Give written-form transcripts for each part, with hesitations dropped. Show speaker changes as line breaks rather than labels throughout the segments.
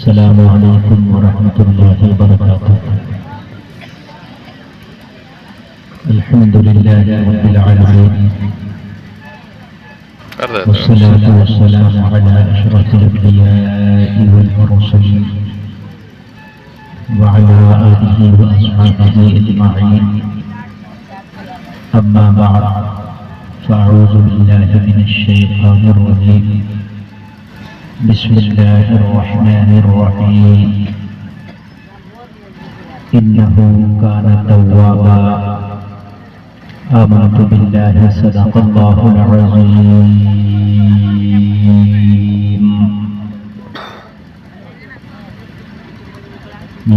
السلام علیکم ورحمۃ اللہ وبرکاتہ۔ الحمد للہ رب العالمین والصلاة والسلام على أشرف الأنبياء والمرسلين وعلى آله وأصحابه أجمعين، أما بعد فأعوذ بالله من الشيطان الرجيم، بسم الله الرحمن الرحيم، إنه كان توابا، آمنت بالله صدق الله العظيم۔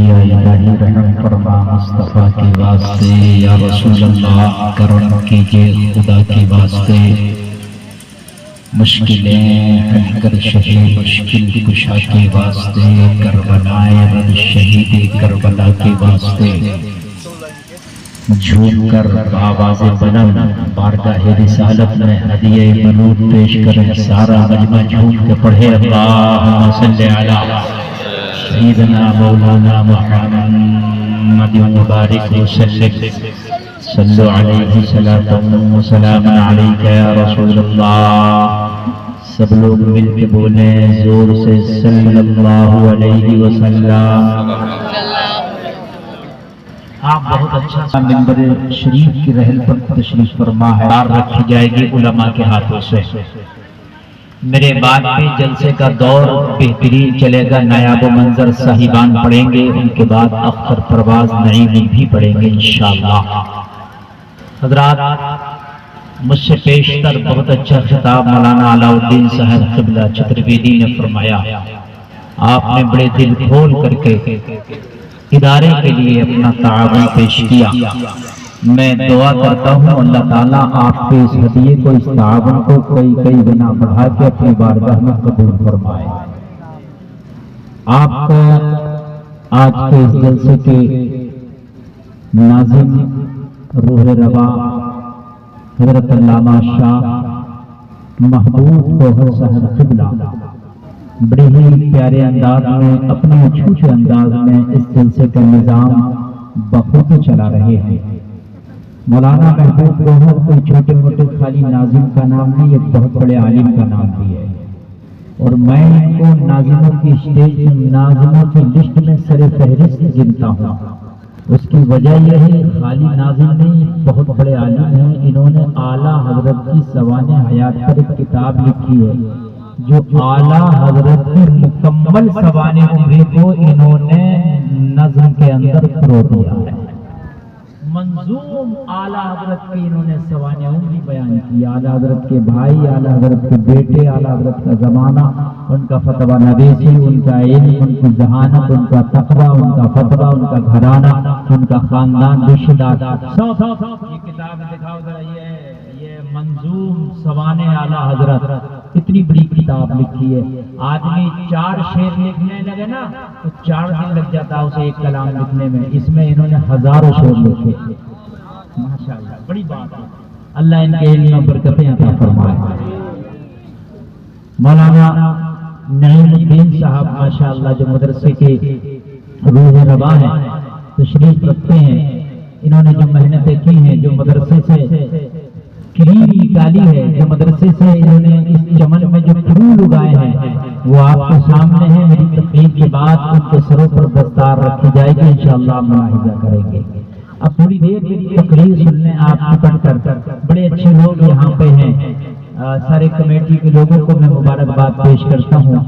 یا الہی رحم فرما مصطفیٰ کے واسطے، یا رسول اللہ کرم کیجئے خدا کے واسطے، مشکلیں حل کر شہید مشکل کشا کے واسطے، کربلائے رب شہید کربلا کے واسطے، جھوم کر آواز بلند بارگاہ رسالت میں ہدیہ بلود پیش کریں، سارا مجمع جھوم کے پڑھے اللہم صلی علی سیدنا مولانا محمد مبارک وسلم، صلو علیہ صلاۃ و سلام علیک یا رسول اللہ۔ سب لوگ مل کے بولیں زور سے صلی اللہ علیہ وسلم۔ آپ بہت اچھا منبر شریف کی رحل پر تشریف فرما ہے، رکھی جائے گی علماء کے ہاتھوں سے۔ میرے بعد میں جلسے کا دور بہترین چلے گا، نایاب و منظر صاحبان پڑھیں گے، ان کے بعد اختر پرواز نعیمی بھی پڑھیں گے انشاءاللہ۔ حضرات، مجھ سے پیشتر بہت اچھا خطاب مولانا علاء الدین صاحب قبلہ چترویدی نے فرمایا۔ آپ نے بڑے دل کھول کر کے ادارے کے لیے اپنا تعاون پیش کیا۔ میں دعا کرتا ہوں اللہ تعالیٰ آپ کے اس ہدیے کو، اس تعاون کو کئی گنا بڑھا کے اپنی بارگاہ میں قبول فرمائے۔ آپ کا آج کے اس جلسے کے ناظم روح روا حضرت علامہ شاہ محبوب گوہر صاحب قبلہ بڑے ہی پیارے انداز میں، اپنے چھوٹے انداز میں اس جلسے کا نظام بخوبی چلا رہے ہیں۔ مولانا محبوب گوہر کوئی چھوٹے موٹے خالی ناظم کا نام نہیں، ایک بہت بڑے عالم کا نام بھی ہے، اور میں ان کو ناظموں کی اسٹیج میں، ناظموں کی لسٹ میں سر فہرست گنتا ہوں۔ اس کی وجہ یہ ہے خالی ناظم نہیں، بہت بڑے عالم ہیں۔ انہوں نے اعلیٰ حضرت کی سوانح حیات پر ایک کتاب لکھی ہے، جو اعلیٰ حضرت کی مکمل سوانح عمری کو انہوں نے نظم کے اندر پرو دیا ہے۔ منظوم اعلیٰ حضرت کی انہوں نے سوانح عمری بیان کی، اعلیٰ حضرت کے بھائی، اعلیٰ حضرت کے بیٹے، اعلیٰ حضرت کا زمانہ، ان کا فتویٰ نویسی، ان کا علم، ان کی ذہانت، ان کا تقویٰ، ان کا فتویٰ، ان کا گھرانہ، ان کا خاندان، رشتہ دار۔ یہ کتاب دکھاؤ ذرا، یہ منظوم سوانح اعلیٰ حضرت، اتنی بڑی کتاب لکھی ہے۔ آدمی 4 شعر لکھنے لگے نا تو 4 دن لگ جاتا ہے اسے ایک کلام لکھنے میں، اس میں انہوں نے ہزاروں شعر لکھے۔ ماشاءاللہ بڑی بات ہے، اللہ ان کے علم میں برکتیں عطا فرمائے۔ مولانا نعیم الدین صاحب ماشاءاللہ جو مدرسے کے روح روا ہیں، تشریف رکھتے ہیں۔ انہوں نے جو محنتیں کی ہیں، جو مدرسے سے کریم نکالی ہے، جو مدرسے سے انہوں نے اس چمن میں جو پھول اگائے ہیں، وہ آپ کے سامنے ہیں۔ میری تقریر کے بعد ان کے سروں پر دستار رکھی جائے گی، انشاءاللہ ملاحظہ کریں گے۔ اب تھوڑی دیر کی تقریر سننے آپ کی پڑھ کر، بڑے اچھے لوگ یہاں پہ ہیں، سارے کمیٹی کے لوگوں کو میں مبارکباد پیش کرتا ہوں،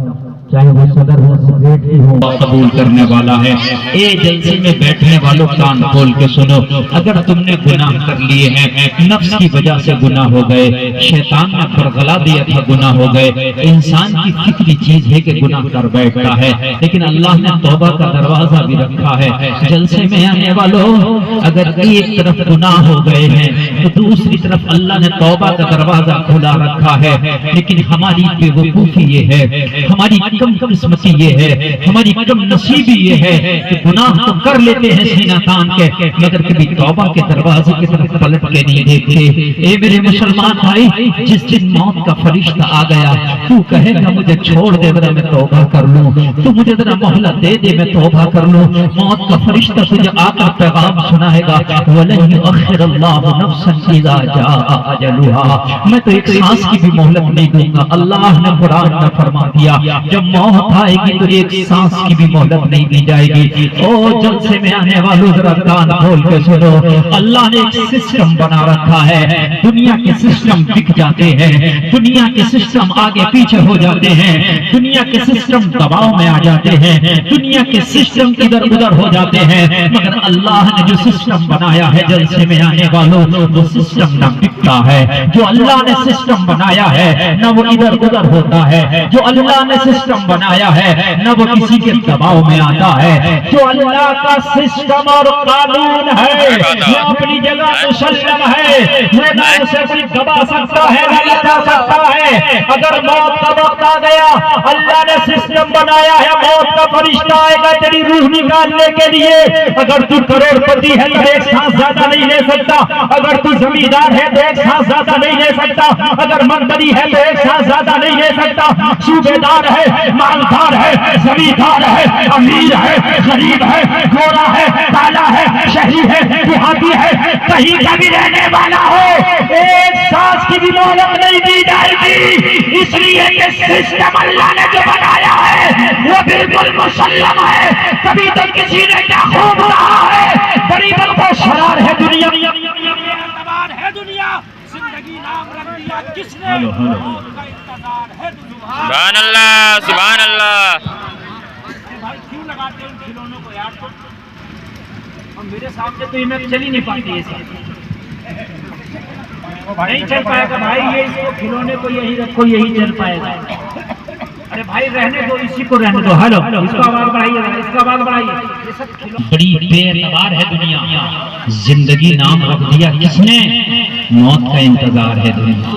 چاہے وہ صدر ہو، سیکریٹری ہو، قبول کرنے والا ہے۔ اے جلسے میں بیٹھنے والوں کان کھول کے سنو، اگر تم نے گناہ کر لیے ہیں، نفس کی وجہ سے گناہ ہو گئے، شیطان نے برغلا دیا تھا گناہ ہو گئے، انسان کی فطری چیز ہے کہ گناہ کر بیٹھتا ہے، لیکن اللہ نے توبہ کا دروازہ بھی رکھا ہے۔ جلسے میں آنے والوں، اگر ایک طرف گناہ ہو گئے ہیں تو دوسری طرف اللہ نے توبہ کا دروازہ کھلا رکھا ہے، لیکن ہماری بے وقوفی یہ ہے، ہماری کم قسمتی یہ ہے، ہماری کم نصیبی یہ ہے کہ گناہ تو کر لیتے ہیں سینہ تان کے، مگر کبھی توبہ کے دروازے کی طرف پلٹ کے نہیں دیکھتے۔ اے میرے مسلمان بھائی، جس دن موت کا فرشتہ آ گیا، تو کہے گا مجھے چھوڑ دے ذرا میں توبہ کر لوں، تو مجھے ذرا مہلت دے دے میں توبہ کر لوں، موت کا فرشتہ تجھے آ کر پیغام سنائے گا، وَلَن يُؤَخِّرَ اللَّهُ نَفْسًا إِذَا جَاءَ أَجَلُهَا، میں تو ایک سانس کی بھی مہلت نہیں دوں گا۔ اللہ نے قرآن میں فرما دیا جب موت آئے گی تو ایک سانس کی بھی مہلت نہیں دی جائے گی۔ او جلسے میں آنے والوں ذرا کان کھول کے سنو، اللہ نے ایک سسٹم بنا رکھا ہے، دنیا کے سسٹم بک جاتے ہیں، دنیا کے سسٹم آگے پیچھے ہو جاتے ہیں، دنیا کے سسٹم دباؤ میں آ جاتے ہیں، دنیا کے سسٹم ادھر ادھر ہو جاتے ہیں، مگر اللہ نے جو سسٹم بنایا ہے جلسے میں آنے والوں، وہ سسٹم نہ بکتا ہے۔ جو اللہ نے سسٹم بنایا ہے نہ وہ ادھر ادھر ہوتا ہے، جو اللہ نے سسٹم بنایا ہے نہ وہ کسی کے دباؤ میں آتا ہے۔ جو اللہ کا سسٹم اور قانون ہے وہ اپنی جگہ مسلم ہے، وہ نہ اسے کوئی دبا سکتا ہے نہ لٹا سکتا ہے۔ اگر موت کا وقت آ گیا، اللہ نے سسٹم بنایا ہے، موت کا فرشتہ آئے گا تیری روح نکالنے کے لیے۔ اگر تو کروڑ پتی ہے تو ایک سانس زیادہ نہیں لے سکتا، اگر تو زمیندار ہے تو ایک سانس زیادہ نہیں لے سکتا، اگر منتری ہے تو ایک سانس زیادہ نہیں لے سکتا، صوبے دار ہے، مالدار ہے، زمیندار ہے، امیر ہے، غریب ہے، گورا ہے، کالا ہے، شہری ہے، دیہاتی ہے، کہیں کا بھی رہنے والا ہو، ایک سانس کی بھی مہلت نہیں دی جائے گی، اس لیے کہ سسٹم اللہ نے جو بنایا ہے وہ بالکل مسلم ہے۔ کبھی تو کسی نے کیا خوب کہا ہے، بڑی بڑی شرار ہے دنیا،
ہے دنیا، زندگی نام رکھ دیا کس نے، موت کا انتظار ہے دنیا۔
سبحان اللہ، سبحان اللہ۔
بھائی کیوں لگاتے ہیں ان کھلونوں کو یار؟ اور میرے سامنے تو یہ چل ہی نہیں پاتی ہے، نہیں چل پائے گا بھائی، یہ اس کو کھلونے کو یہی رکھو یہی چل پائے گا۔ ارے بھائی رہنے دو، اسی کو رہنے دو۔ ہلو، اس کا آواز بڑھائیے، اس کا آواز بڑھائیے۔ یہ سب
بڑی بے اعتبار ہے دنیا، زندگی نام رکھ دیا کس نے؟ موت کا انتظار ہے دنیا۔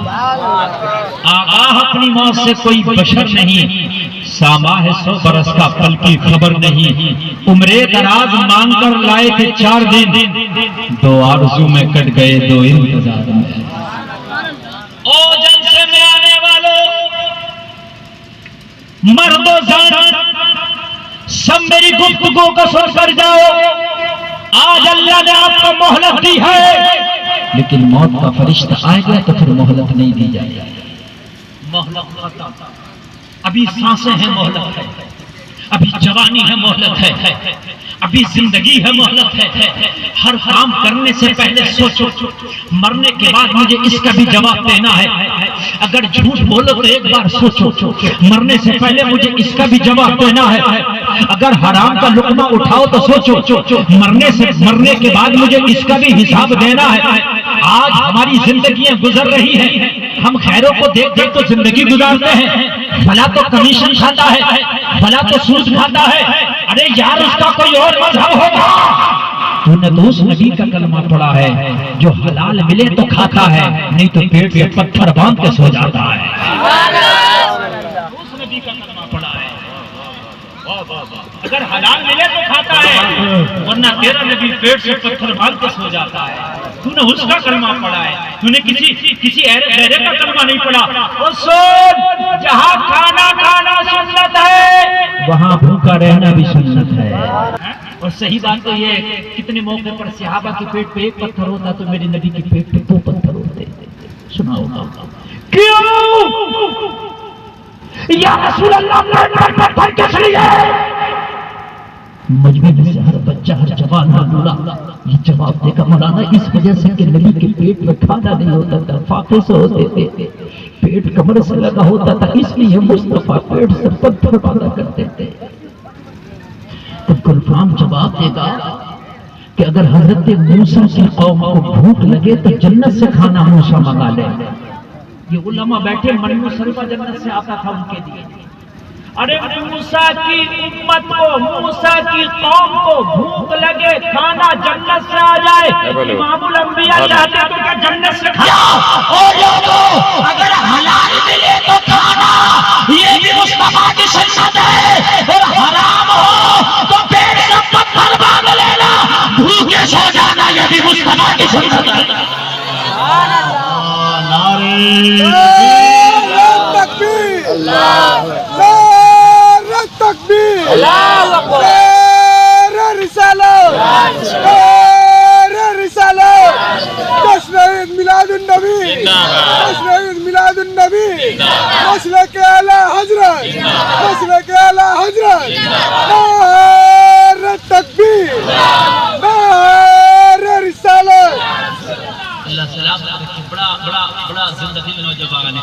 آگاہ اپنی موت سے کوئی بشر نہیں، ساما ہے 100 برس کا پل کی خبر نہیں، عمرے دراز مانگ کر لائے تھے 4 دن، 2 آرزو میں کٹ گئے 2 انتظار میں۔ او جلسے میں آنے والوں، مرد و زن سب میری گفتگو کو سن کر جاؤ، آج اللہ نے آپ کو مہلت دی ہے، لیکن موت کا فرشتہ آئے گا تو پھر مہلت نہیں دی جائے گی۔ مہلت ختم، ابھی سانسیں ہیں مہلت ہے، ابھی جوانی ہے مہلت ہے، ابھی زندگی ہے مہلت ہے۔ ہر کام کرنے سے پہلے سوچو، مرنے کے بعد مجھے اس کا بھی جواب دینا ہے۔ اگر جھوٹ بولو تو ایک بار سوچو، مرنے سے پہلے مجھے اس کا بھی جواب دینا ہے۔ اگر حرام کا لقمہ اٹھاؤ تو سوچو، مرنے کے بعد مجھے اس کا بھی حساب دینا ہے۔ آج ہماری زندگیاں گزر رہی ہیں، ہم خیروں کو دیکھ دیکھ تو زندگی گزارتے ہیں، فلاں تو کمیشن کھاتا ہے، فلاں تو سود کھاتا ہے، ارے یار اس کا کوئی اور مذہب ہوگا۔ تو نے تو اس نبی کا کلمہ پڑھا ہے جو حلال ملے تو کھاتا ہے، نہیں تو پیٹ سے پتھر باندھ کے سو جاتا ہے۔ اس نبی کا کلمہ پڑھا ہے، اگر حلال ملے تو کھاتا ہے، ورنہ تیرا نبی پیٹ سے پتھر باندھ کے سو جاتا ہے۔ تو نے اس کا کلمہ پڑھا ہے، تو نے کسی ایرے کا کلمہ نہیں پڑھا۔ اور سن، جہاں کھانا سنت ہے وہاں بھوکا رہنا بھی سنت ہے۔ اور صحیح بات تو یہ، کتنے موقع پر صحابہ کے پیٹ پہ 1 پتھر ہوتا تو میرے نبی کے پیٹ پہ 2 پتھر ہوتے۔ سنا ہوگا کیوں یا رسول اللہ پیٹ پر پتھر کس لیے؟ مجمع میں سے ہر بچہ ہر جوان بولا یہ جواب دے گا مولانا اس وجہ سے کہ نبی کے پیٹ میں کھانا نہیں ہوتا تھا، فاقے سے ہوتے تھے، پیٹ کمر سے لگا ہوتا تھا، اس لیے مصطفیٰ پیٹ سے پتھر باندھا کرتے تھے۔ تب کنفرم جواب دے گا کہ اگر حضرت موسیٰ کی قوم کو بھوک لگے تو جنت سے کھانا موسیٰ منگا لے۔ یہ علماء بیٹھے، منو سلوا جنت سے آتا تھا ان کے لیے۔ ارے موسیٰ کی امت کو، موسیٰ کی قوم کو بھوک لگے، کھانا جنت سے آ جائے، امام الانبیاء چاہتے تو کیا جنت سے کھانا؟ اور لوگوں اگر حلال ملے تو کھانا، یہ بھی مصطفیٰ کی سنت ہے، اور حرام ہو تو پیٹ سے پتھر باندھ لینا، بھوکے سو جانا، یہ بھی مصطفیٰ کی سنت ہے۔
تکبیر، نعرہ تکبیر، نعرہ رسالت، نعرہ رسالت، جشن عید میلاد النبی، جشن عید میلاد النبی، مسلک اعلی حضرت، مسلک اعلی حضرت، نعرہ تکبیر، نعرہ رسالت۔
اللہ سلام رکھے، بڑا زندگی میں نوجوان ہے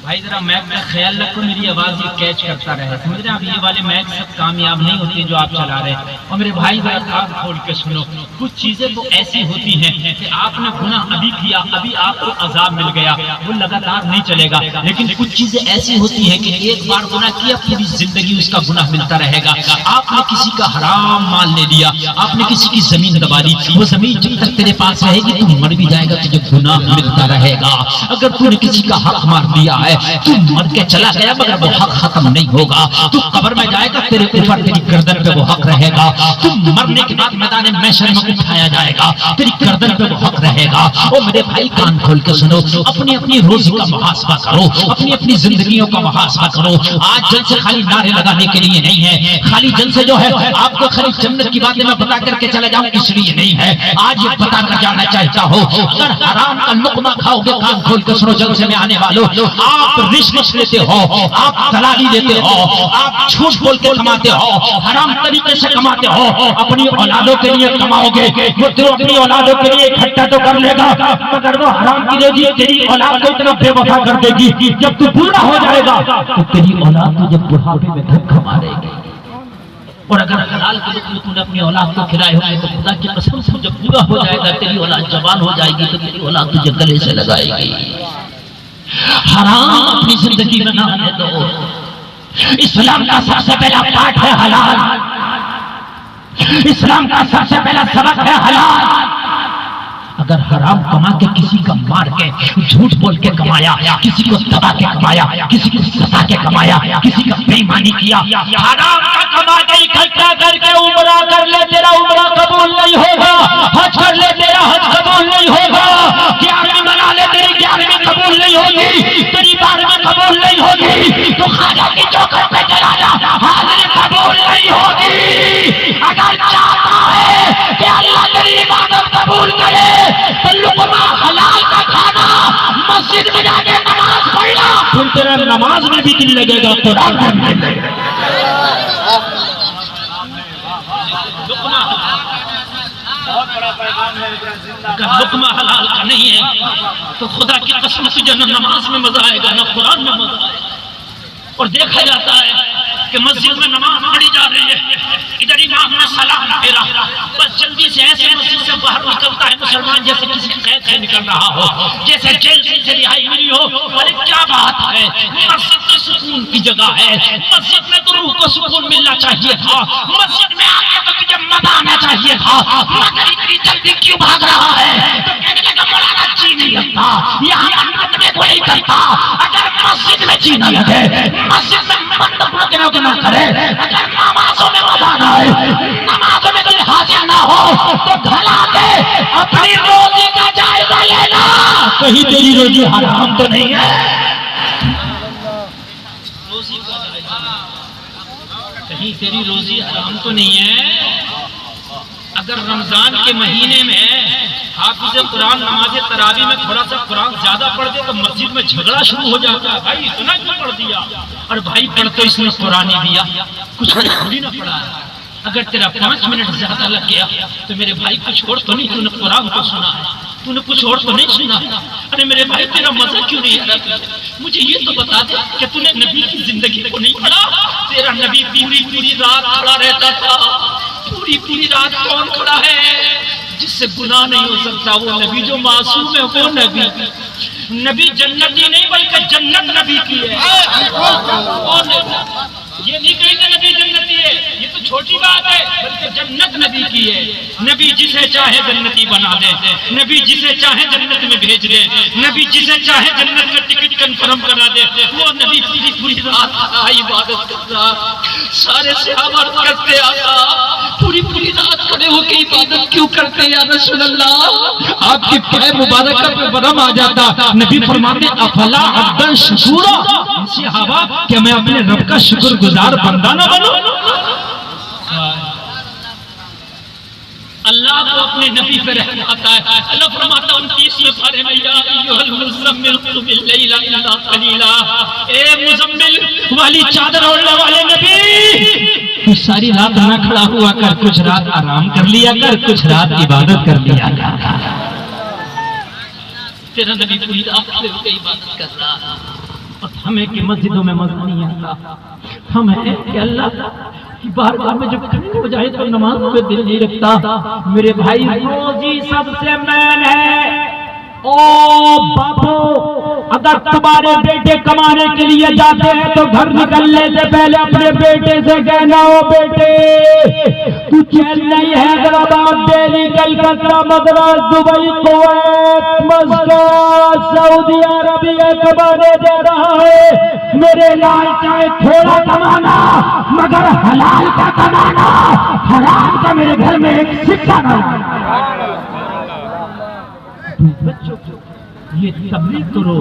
بھائی، ذرا میک میں خیال رکھو، میری آواز یہ کیچ کرتا رہے، سمجھ رہے ہیں؟ اب یہ والے میک سب کامیاب نہیں ہوتے جو آپ چلا رہے ہیں، اور میرے بھائی ذرا کان کھول کے سنو، کچھ چیزیں تو ایسی ہوتی ہیں کہ آپ نے گناہ ابھی کیا، ابھی آپ کو عذاب مل گیا، وہ لگاتار نہیں چلے گا، لیکن کچھ چیزیں ایسی ہوتی ہیں کہ ایک بار گناہ کیا پوری زندگی اس کا گناہ ملتا رہے گا۔ آپ نے کسی کا حرام مال لے لیا، آپ نے کسی کی زمین دبا دی، وہ زمین جب تک تیرے پاس رہے گی تو مر بھی جائے گا، تجھے گناہ ملتا رہے گا۔ اگر تو نے کسی کا حق مار دیا ہے، تو مر کے چلا گیا مگر وہ حق ختم نہیں ہوگا، تو قبر میں جائے گا، تیرے اوپر تیری گردن پہ وہ حق رہے گا، تو مرنے کے بعد میدان محشر میں اٹھایا جائے گا، تیری گردن پہ وہ حق رہے گا۔ اور میرے بھائی کان کھول کے سنو، اپنی اپنی روزی کا محاسبہ کرو، اپنی اپنی زندگیوں کا محاسبہ کرو۔ آج جلسے خالی نعرے لگانے کے لیے نہیں ہے، خالی جلسے جو ہے آپ کو خالی جنت کی باتیں میں بتا کر کے چلا جاؤں اس لیے نہیں ہے، آج یہ بتا کر جانا چاہتا ہو، اگر حرام کا لقمہ کھاؤ گے، کان کھول کے سنو جلسے میں آنے والوں، آپ رشوت لیتے ہو، آپ دلالی لیتے ہو، آپ جھوٹ بول کے کماتے ہو، حرام طریقے سے کماتے ہو، اپنی اولادوں کے لیے کماؤ گے، وہ تو اپنی اولادوں کے لیے اکٹھا تو کر لے گا، مگر وہ حرام کی روزی تیری اولاد کو اتنا بے وفا کر دے گی، جب تو بوڑھا ہو جائے گا تو تیری اولاد تو جب بڑھاپے میں دھکا مارے گی۔ اور اگر حلال کے لقمے تو نے اپنی اولاد کو کھلائے ہوئے تو خدا کی قسم سے جب بوڑھا ہو جائے گا، تیری اولاد جوان ہو جائے گی تو تیری اولاد تجھے گلے سے لگائے گی۔ حرام اپنی زندگی میں نہ آنے دو۔ اسلام کا سب سے پہلا پارٹ ہے حلال، اسلام کا سب سے پہلا سبق ہے حلال۔ اگر حرام کما کے کسی کا مار کے، جھوٹ بول کے کمایا، کسی کو دبا کے کمایا، کسی کو ستا کے کمایا، کسی کا بے ایمانی کیا، حرام کا کما کے اکٹھا کر کے عمرہ کر لے، تیرا عمرہ قبول نہیں ہوگا، حج کر لے، تیرا حج قبول نہیں ہوگا، 11ویں بنا لے، تیری 11ویں قبول نہیں ہوگی، تیری 12ویں قبول نہیں ہوگی، تو خواجہ کی چوکھٹ پہ چلا جا، حاضری قبول نہیں ہوگی۔ اگر چاہتا ہے کہ اللہ تیری عبادت قبول کرے تو لقمہ حلال کا کھانا، مسجد میں جا کے نماز پڑھنا، پھر تیرا نماز میں بھی دل لگے گا، قرآن میں بھی دل لگے گا۔ اگر لقمہ حلال کا نہیں ہے تو خدا کی قسم تجھے نہ نماز میں مزہ آئے گا، نہ قرآن میں مزہ آئے گا۔ اور دیکھا جاتا ہے کہ مسجد میں نماز پڑھی جا رہی ہے، ادھر امام نے سلام پھیرا، بس جلدی سے ایسے مسجد سے باہر نکلتا ہے مسلمان جیسے کسی قید سے نکل رہا ہو، جیسے جیل سے رہائی ملی ہو۔ ارے کیا بات ہے، مسجد تو سکون کی جگہ ہے، مسجد میں تو روح کو سکون ملنا چاہیے تھا، مسجد میں آ کے تو تجھے مزہ آنا چاہیے تھا، مگر اتنی جلدی کیوں بھاگ رہا ہے؟ تو کہنے لگا مولانا جی نہیں لگتا، یہاں محنت میں کوئی کرتا، اگر مسجد میں جی نہ لگے، مسجد میں منت نہ کرے، اگر نمازوں میں مزہ نہ آئے، نمازوں میں کوئی حاضر نہ ہو، تو بھلا دے اپنی روزی کا جائزہ لینا، کہیں تیری روزی حرام تو نہیں ہے؟ روزی کا جائزہ، کہیں تیری روزی حرام تو نہیں ہے؟ اگر رمضان کے مہینے میں حافظ قرآن نماز تراویح میں تھوڑا سا قرآن زیادہ پڑھ دے تو مسجد میں جھگڑا شروع ہو جاتا ہے، بھائی اتنا کیوں پڑھ دیا؟ اور بھائی پڑھ تو اس نے قرآن دیا، کچھ تھوڑی نہ پڑھا ہے۔ اگر تیرا 5 منٹ زیادہ لگ گیا تو میرے بھائی کچھ اور تو نہیں، تو نے قرآن کو سنا ہے، تو نے کچھ اور تو نہیں سنا۔ ارے میرے بھائی تیرا مزہ کیوں نہیں آ رہا؟ مجھے یہ تو بتا دے کہ تو نے نبی کی زندگی کو نہیں پڑھا؟ تیرا نبی پوری رات کھڑا رہتا تھا، پوری رات کون کھڑا ہے؟ جس سے گناہ نہیں ہو سکتا وہ نبی، جو معصوم ہے وہ نبی۔ نبی جنتی نہیں بلکہ جنت نبی کی ہے، یہ نہیں کہیں کہ نبی جنتی ہے، یہ تو چھوٹی بات ہے، بلکہ جنت نبی کی ہے. نبی جسے چاہے جنتی بنا دے، نبی جسے چاہے جنت میں بھیج دے، نبی جسے چاہے جنت کا ٹکٹ کنفرم کرا دے. وہ نبی پوری رات عبادت کرتا، سارے صحابہ کرتے آتا، پوری رات کھڑے ہو کے عبادت کیوں کرتے یا رسول اللہ؟ آپ کی پائے مبارکہ پہ برم آ جاتا. نبی فرماتے افلا عبدا شکورا، صحابہ کیا میں اپنے رب کا شکر گزار بندہ نہ بنوں؟ اللہ کو اپنے نبی پہ رحم آتا ہے. اللہ فرماتا 29ویں پارے میں یا ایھا المزمل قم اللیل الا قلیلا، اے مزمل والی چادر اوڑھنے والے نبی، تو ساری رات نہ کھڑا ہوا کر، کچھ رات آرام کر لیا کر، کچھ رات عبادت کر لیا کر. تیرا نبی پوری رات کھڑے ہو کے عبادت کر رہا. اور ہمیں کہ مسجدوں میں مزہ نہیں آتا، ہمیں کہ اللہ کی بارگاہ میں جب کھڑے ہو جائے تو نماز پہ دل نہیں رکھتا. میرے بھائی روزی سب سے مین ہے. او باپو، اگر تمہارے بیٹے کمانے کے لیے جاتے ہیں تو گھر نکلنے سے پہلے اپنے بیٹے سے کہنا، او بیٹے تو Chennai Hyderabad Delhi Calcutta Madras Dubai Kuwait Muscat Saudi Arabia کمانے جا رہا ہے، میرے لال چاہے تھوڑا کمانا مگر حلال کا کمانا، حرام کا میرے گھر میں ایک سکہ نہ لانا. بچوں یہ تبلیغ کرو.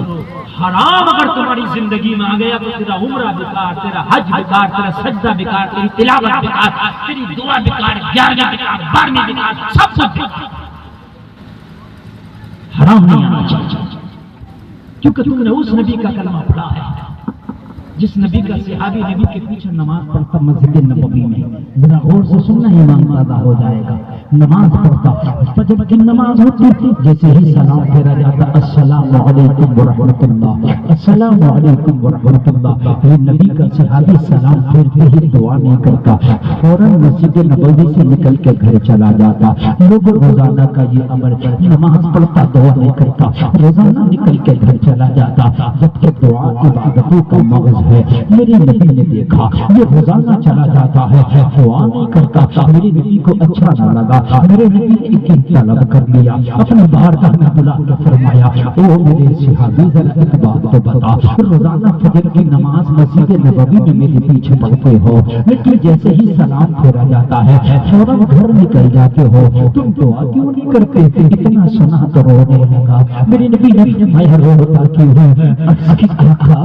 حرام اگر تمہاری زندگی میں آ گیا تو تیرا عمرہ بیکار، تیرا حج بیکار، تیرا سجدہ بیکار، تیری تلاوت بیکار، تیری دعا بیکار، 11ویں بیکار، 12ویں بیکار، سب کچھ بیکار. حرام نہیں آنا چاہیے کیونکہ تم نے اس نبی کا کلمہ پڑھا ہے جس نبی کا صحابی نبی کے پیچھے نماز پڑھتا مسجد نبوی میں. ذرا غور سے سننا، ایمان پیدا ہو جائے گا. نماز پڑھتا، فجر کی نماز ہوتی تھی، جیسے ہی سلام پھیرا جاتا السلام علیکم ورحمۃ اللہ، السلام علیکم ورحمۃ اللہ. یہ نبی کا صحابی سلام پھیرتے ہی دعا نہیں کرتا، فوراً مسجد نبوی سے نکل کے گھر چلا جاتا. لوگ روزانہ کا یہ امر، نماز پڑھتا دعا نہیں کرتا، روزانہ نکل کے گھر چلا جاتا، جبکہ دعا عبادتوں کا مغز ہے. میرے نبی نے دیکھا یہ روزانہ چلا جاتا ہے، دعا نہیں کرتا. میرے نبی کو اچھا نہ لگا، میرے نبی نے ایک طلب کر لیا، اپنے بارگاہ میں بلا کے فرمایا، او میرے صحابی ذرا ایک بات تو بتا، روزانہ فجر کی نماز مسجد نبوی میں میرے پیچھے پڑھتے ہو، لیکن جیسے ہی سلام پھیرا جاتا ہے فوراً گھر نکل جاتے ہو، تم دعا کیوں نہیں کرتے؟ اتنا سنا تو رونے لگا. میرے نبی نے فرمایا روتا کیوں ہے؟ آقا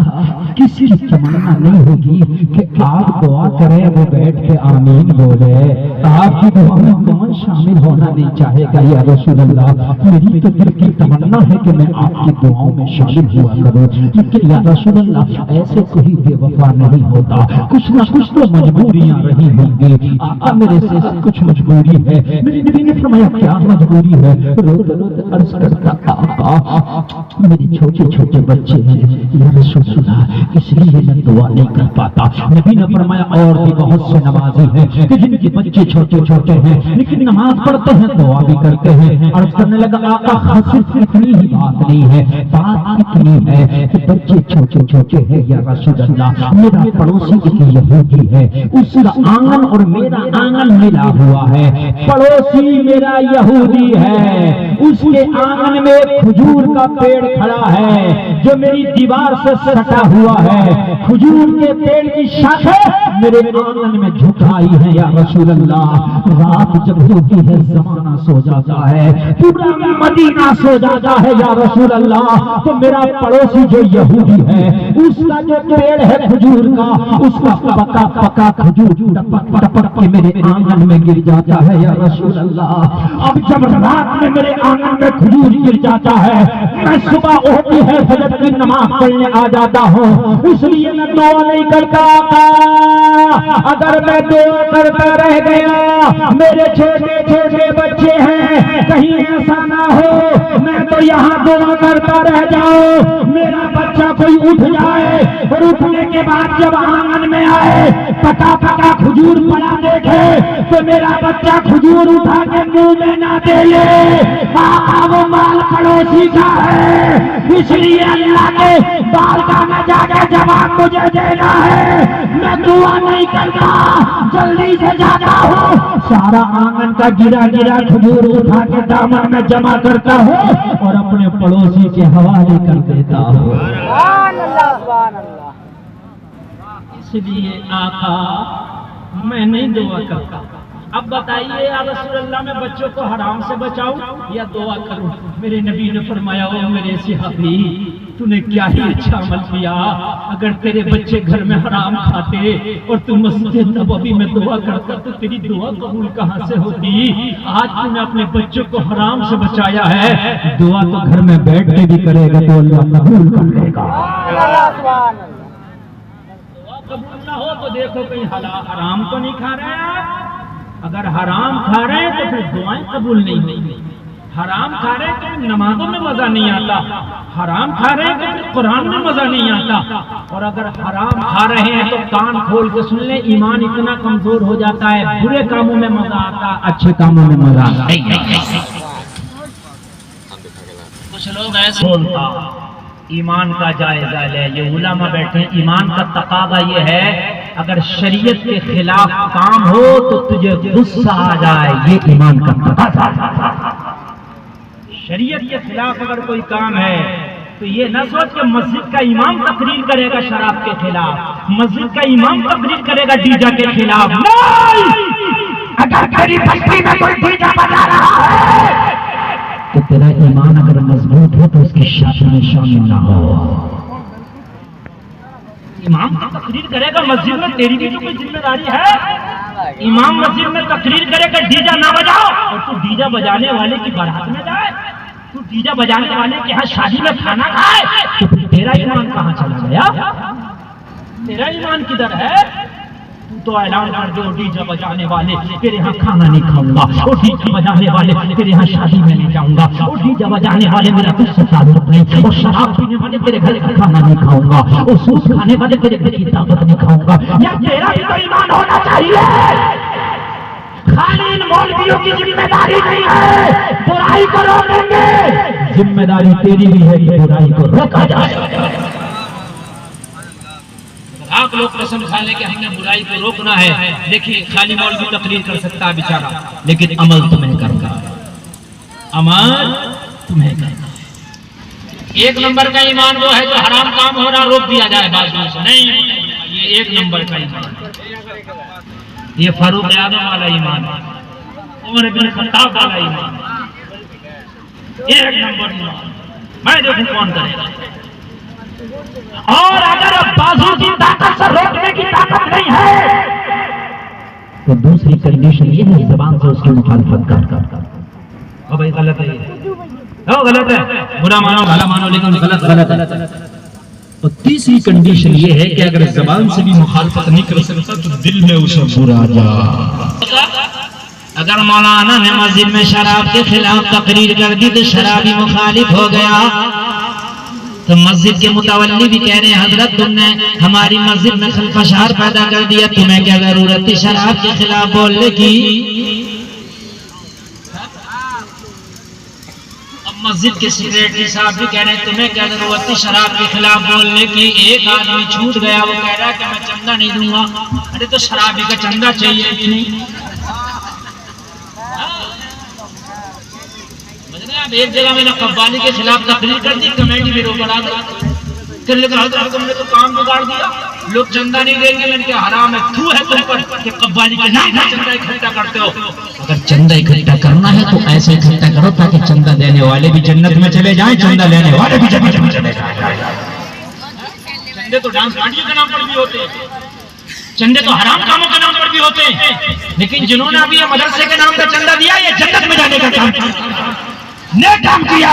کسی کی تمنا نہیں ہوگی کہ آپ دعا کریں وہ بیٹھ کے آمین بولے. آپ کی دعا میں کون شامل ہونا نہیں چاہے گا یا رسول اللہ؟ میری تو دل کی تمنا ہے کہ میں آپ کی دعاؤں میں شامل ہوا کروں، لیکن یا رسول اللہ ایسے کوئی بے وفا نہیں ہوتا، کچھ نہ کچھ تو مجبوریاں رہی ہوں گی. آقا میرے سے کچھ مجبوری ہے. میرے نبی نے فرمایا کیا مجبوری ہے؟ روتے روتے عرض کرتا، آقا میرے چھوٹے چھوٹے بچے ہیں یا رسول اللہ، اس لیے میں دعا نہیں کر پاتا. نبی نے فرمایا اور بھی بہت سے نمازی ہیں کہ جن کے بچے چھوٹے چھوٹے ہیں لیکن نماز پڑھتے ہیں، دعا بھی کرتے ہیں. عرض کرنے لگا آقا صرف اتنی ہی بات نہیں ہے، بات اتنی ہے کہ بچے چھوٹے چھوٹے ہیں یا رسول اللہ، میرا پڑوسی ایک یہودی ہے، اس کا آنگن اور میرا آنگن ملا ہوا ہے. پڑوسی میرا یہودی ہے، اس کے آنگن میں کھجور کا پیڑ کھڑا ہے جو میری دیوار سے سٹا ہوا ہے. کھجور کے پیڑ کی شاخیں میرے آنگن میں جھکائی ہے یا رسول اللہ. رات جب ہوتی ہے زمانہ سو جاتا ہے، پورا مدینہ سو جاتا ہے یا رسول اللہ، تو میرا پڑوسی جو یہودی ہے اس کا جو پیڑ ہے کھجور کا، اس کا پکا پکا کھجور ٹپک ٹپک کے میرے آنگن میں گر جاتا ہے یا رسول اللہ. اب جب رات میں میرے آنگن میں کھجور گر جاتا ہے، میں صبح ہوتی ہے فجر کی نماز پڑھنے آ جاتا ہوں، اس لیے میں دعا نہیں کرتا. اگر میں دعا کرتا رہ گیا، میرے چھوٹے چھوٹے بچے ہیں، کہیں ایسا نہ ہو میں تو یہاں دعا کرتا رہ جاؤں، میرا بچہ کوئی اٹھ جائے اور اٹھنے کے بعد جب آنگن میں آئے پکا پکا کھجور پڑا دیکھے تو میرا بچہ کھجور اٹھا کے منہ میں نہ دے لے. آقا وہ مال پڑوسی کا ہے، اس لیے اللہ کے بارگاہ میں جا کے جواب مجھے دینا ہے. میں دعا نہیں کرتا
جلدی سے جاتا ہوں، سارا آنگن کا گرا گرا کھجور اٹھا کے دامن میں جمع کرتا ہوں اور اپنے پڑوسی کے حوالے کر دیتا ہوں۔ اس لیے آقا میں نہیں دعا کرتا۔ اب بتائیے یا رسول اللہ میں بچوں کو حرام سے بچاؤں یا دعا کروں؟ میرے نبی نے فرمایا او میرے صحابی تو نے کیا ہی اچھا عمل کیا، اگر تیرے بچے گھر میں حرام کھاتے اور تو مسجد نبوی میں دعا کرتا تو تیری دعا قبول کہاں سے ہوتی؟ آج تو نے اپنے بچوں کو حرام سے بچایا ہے، دعا تو گھر میں بیٹھ کے بھی کرے گا تو اللہ قبول کر لے گا۔ دعا قبول نہ ہو تو دیکھو کہیں حرام تو نہیں کھا رہے ہیں۔ اگر حرام کھا رہے ہیں تو پھر دعائیں قبول نہیں ہوئی۔ حرام کھا رہے ہیں تو نمازوں میں مزہ نہیں آتا، حرام کھا رہے ہیں تو پھر قرآن میں مزہ نہیں آتا، اور اگر حرام کھا رہے ہیں تو کان کھول کے سن لیں ایمان اتنا کمزور ہو جاتا ہے، برے کاموں میں مزہ آتا، اچھے کاموں میں مزہ نہیں۔
کچھ لوگ ایسے بولتا ایمان کا جائزہ لے، یہ علماء بیٹھے ہیں، ایمان کا تقاضا یہ ہے اگر شریعت کے خلاف کام ہو تو تجھے غصہ آ جائے، یہ ایمان کا تقاضا ہے۔ شریعت کے خلاف اگر کوئی کام ہے تو یہ نہ سوچ کہ مسجد کا امام تقریر کرے گا شراب کے خلاف، مسجد کا امام تقریر کرے گا ڈیجا کے خلاف، نہیں! اگر تیری بستی میں کوئی ڈیجا بجا رہا ہے تو تیرا ایمان اگر مضبوط ہو تو اس کی شادی میں شامل نہ ہو۔ امام تقریر کرے گا مسجد میں، تیری بھی تو کوئی ذمہ داری ہے۔ امام مسجد میں تقریر کرے گا ڈیجا نہ بجاؤ، اور تو ڈیجا بجانے والے کی بارات میں جائے، تو ڈیجا بجانے والے کے ہاں شادی میں کھانا کھائے، تو پھر تیرا ایمان کہاں چلا گیا؟ تیرا ایمان کدھر ہے؟ تو اعلان کر دو ڈیجا بجانے والے تیرے ہاں کھانا نہیں کھاؤں گا، اور ڈیجا بجانے والے تیرے ہاں شادی میں نہیں جاؤں گا، اور ڈیجا بجانے والے میرا تجھ سے تعلق نہیں، اور شراب پینے والے تیرے گھر کا کھانا نہیں کھاؤں گا، اور سوس کھانے والے تیرے گھر کی دعوت نہیں کھاؤں گا۔ یا تیرا بھی تو ایمان ہونا چاہیے۔ خالی ان مولویوں کی ذمہ داری نہیں ہے برائی کو روکیں گے، ذمہ داری تیری بھی ہے کہ برائی کو روکا جائے۔ آپ لوگ قسم کھا لیں کہ ہم نے برائی کو روکنا ہے، دیکھیے خالی مولوی تقریر کر سکتا ہے بیچارہ، لیکن عمل تمہیں کرنا ہے، عمل تمہیں کرنا ہے۔ ایک نمبر کا ایمان وہ ہے جو حرام کام ہو رہا روک دیا جائے بازو سے، نہیں، یہ ایک نمبر کا ایمان، یہ فاروق اعظم والا ایمان، عمر بن خطاب والا ایمان، ایک نمبر ایمان، میں دیکھوں کون کرے گا۔ اور اگر بازو کی طاقت سے روکنے کی طاقت نہیں ہے تو دوسری کنڈیشن یہ ہے زبان سے اس کی مخالفت کر بھائی غلط ہے، یہ غلط ہے، برا مانو بھلا مانو لیکن غلط ہے۔ اور تیسری کنڈیشن یہ ہے کہ اگر زبان سے بھی مخالفت نہیں کر سکتا تو دل میں اسے برا جا۔ اگر مولانا نے مسجد میں شراب کے خلاف تقریر کر دی تو شرابی مخالف ہو گیا، تو مسجد کے متولی بھی کہہ رہے ہیں حضرت تم نے ہماری مسجد میں خلفشار پیدا کر دیا، تمہیں کیا ضرورت تھی شراب کے خلاف بولنے کی؟ اب مسجد کے سیکریٹری صاحب بھی کہہ رہے ہیں تمہیں کیا ضرورت تھی شراب کے خلاف بولنے کی؟ ایک آدمی چھوٹ گیا، وہ کہہ رہا ہے کہ میں چندہ نہیں دوں گا، ارے تو شرابی کا چندہ چاہیے کہ نہیں؟ ایک جگہ میں نے قوالی کے خلاف تقریر کر دی، کمیٹی بھی روک آ گئی، لیکن حضرت تم نے تو کام بگاڑ دیا، لوگ چندہ نہیں دیں گے، میں نے کہا حرام ہے، تو ہے تم پر کہ قوالی کے نام پر چندہ اکٹھا کرتے ہو۔ اگر چندہ اکٹھا کرنا ہے تو ایسے اکٹھا کرو تاکہ چندہ دینے والے بھی جنت میں چلے جائیں، چندہ لینے والے بھی جنت میں چلے جائیں۔ چندے تو ڈانس پارٹی کے نام پر بھی ہوتے ہیں، چندے تو حرام کاموں کے نام پر بھی ہوتے ہیں، لیکن جنہوں نے ابھی یہ مدرسے کے نام پر چندہ دیا یہ جنت میں جانے کا کام کیا، نیک کام کیا،